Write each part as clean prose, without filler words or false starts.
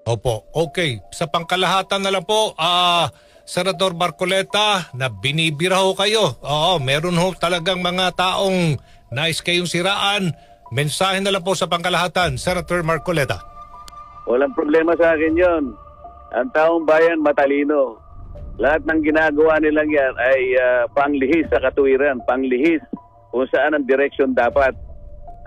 Opo, okay. Sa pangkalahatan na lang po, Senador Marcoleta, na binibira ho kayo. Oo, meron ho talagang mga taong nais kayong siraan. Mensahe na lang po sa pangkalahatan, Senator Marcoleta. Walang problema sa akin yon. Ang taong bayan matalino. Lahat ng ginagawa nilang yan ay panglihis sa katuwiran, panglihis kung saan ang direksyon dapat.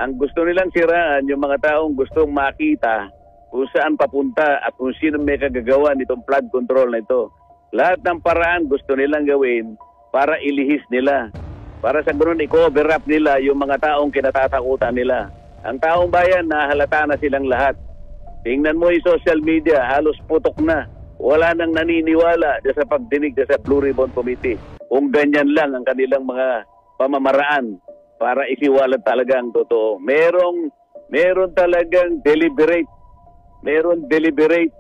Ang gusto nilang siraan, yung mga taong gustong makita kung saan papunta at kung sino may kagagawa nitong flood control na ito. Lahat ng paraan gusto nilang gawin para ilihis nila. Para sa ganun i-cover up nila yung mga taong kinatatakutan nila. Ang taong bayan, nahalata na silang lahat. Tingnan mo yung social media, halos putok na. Wala nang naniniwala sa pagdinig sa Blue Ribbon Committee. Kung ganyan lang ang kanilang mga pamamaraan para isiwalat talaga ang totoo. Meron talagang deliberate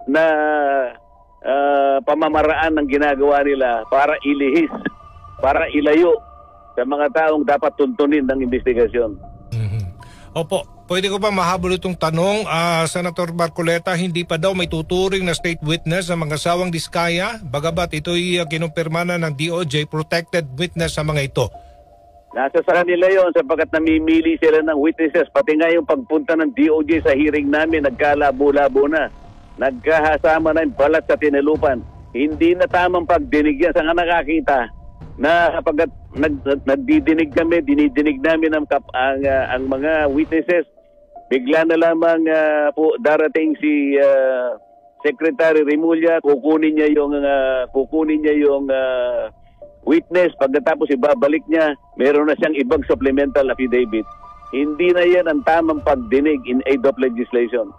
na pamamaraan ng ginagawa nila para ilihis, para ilayo sa mga taong dapat tuntunin ng investigasyon. Opo, pwede ko ba mahabol itong tanong, Senator Marcoleta, hindi pa daw may tuturing na state witness sa mga sawang Diskaya, bagabat ito'y kinumpirma na ng DOJ protected witness sa mga ito? Nasa sa kanila yon sapagkat namimili sila ng witnesses. Pati nga yung pagpunta ng DOJ sa hearing namin, nagkalabo-labo na. Nagkahasama na yung balat sa tinalupan. Hindi na tamang pagdinig yan. Saan ka nakakita na kapag nagdidinig kami, dinidinig namin ang mga witnesses, bigla na lamang po darating si Secretary Remulla, kukunin niya yung witness, pagkatapos ibabalik niya, meron na siyang ibang supplemental affidavit. Hindi na yan ang tamang pagdinig in aid of legislation.